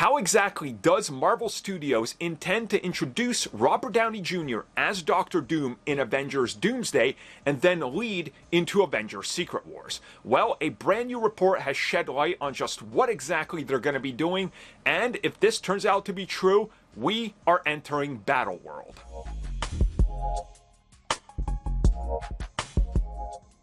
How exactly does Marvel Studios intend to introduce Robert Downey Jr. as Doctor Doom in Avengers Doomsday and then lead into Avengers Secret Wars? Well, a brand new report has shed light on just what exactly they're going to be doing, and if this turns out to be true, we are entering Battleworld.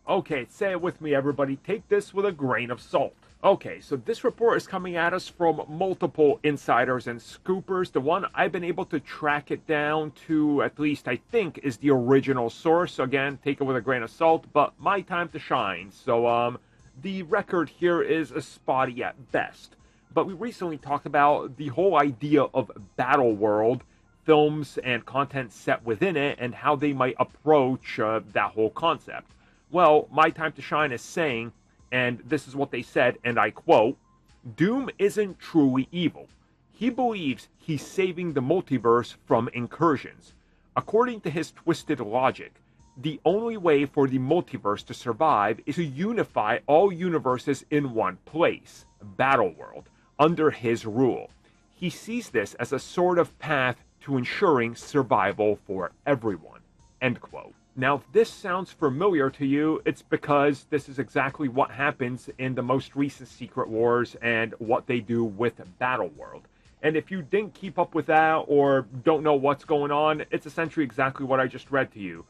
Okay, say it with me everybody, take this with a grain of salt. Okay, so this report is coming at us from multiple insiders and scoopers. The one I've been able to track it down to, at least I think, is the original source. Again, take it with a grain of salt, but my time to shine. So, the record here is spotty at best. But we recently talked about the whole idea of Battleworld, films and content set within it, and how they might approach that whole concept. Well, my time to shine is saying, and this is what they said, and I quote, "Doom isn't truly evil. He believes he's saving the multiverse from incursions. According to his twisted logic, the only way for the multiverse to survive is to unify all universes in one place, Battleworld, under his rule. He sees this as a sort of path to ensuring survival for everyone." End quote. Now, if this sounds familiar to you, it's because this is exactly what happens in the most recent Secret Wars and what they do with Battleworld. And if you didn't keep up with that or don't know what's going on, it's essentially exactly what I just read to you.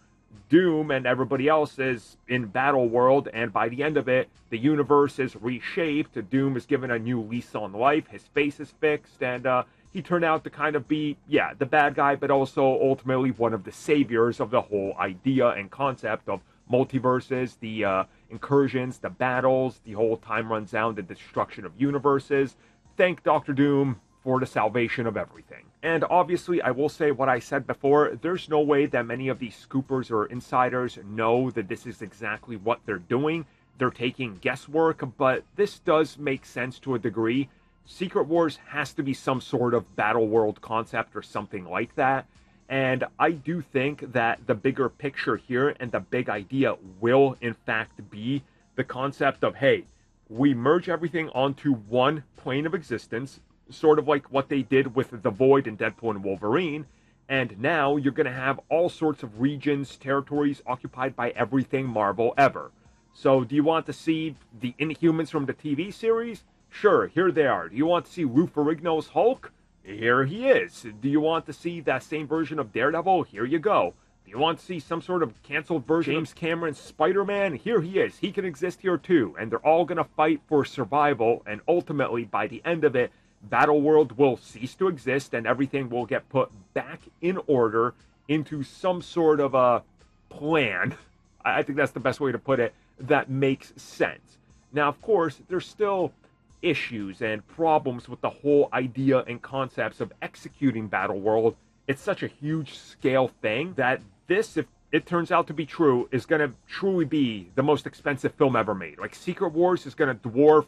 Doom and everybody else is in Battleworld, and by the end of it, the universe is reshaped. Doom is given a new lease on life, his face is fixed, and he turned out to kind of be, the bad guy, but also ultimately one of the saviors of the whole idea and concept of multiverses, the incursions, the battles, the whole time runs down, the destruction of universes. Thank Dr. Doom for the salvation of everything. And obviously, I will say what I said before, there's no way that many of these scoopers or insiders know that this is exactly what they're doing. They're taking guesswork, but this does make sense to a degree. Secret Wars has to be some sort of Battleworld concept or something like that. And I do think that the bigger picture here and the big idea will, in fact, be the concept of, hey, we merge everything onto one plane of existence, sort of like what they did with The Void in Deadpool and Wolverine. And now you're going to have all sorts of regions, territories occupied by everything Marvel ever. So do you want to see the Inhumans from the TV series? Sure, here they are. Do you want to see Lou Ferrigno's Hulk? Here he is. Do you want to see that same version of Daredevil? Here you go. Do you want to see some sort of canceled version of James Cameron's Spider-Man? Here he is. He can exist here too. And they're all going to fight for survival. And ultimately, by the end of it, Battleworld will cease to exist and everything will get put back in order into some sort of a plan. I think that's the best way to put it. That makes sense. Now, of course, there's still issues and problems with the whole idea and concepts of executing Battleworld. It's such a huge scale thing that this, if it turns out to be true, is going to truly be the most expensive film ever made. Like, Secret Wars is going to dwarf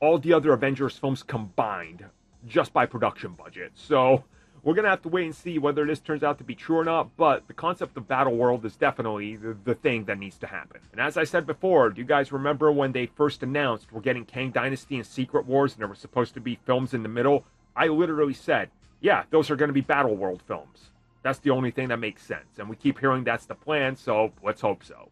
all the other Avengers films combined just by production budget. So we're going to have to wait and see whether this turns out to be true or not, but the concept of Battleworld is definitely the thing that needs to happen. And as I said before, do you guys remember when they first announced we're getting Kang Dynasty and Secret Wars and there were supposed to be films in the middle? I literally said, yeah, those are going to be Battleworld films. That's the only thing that makes sense. And we keep hearing that's the plan, so let's hope so.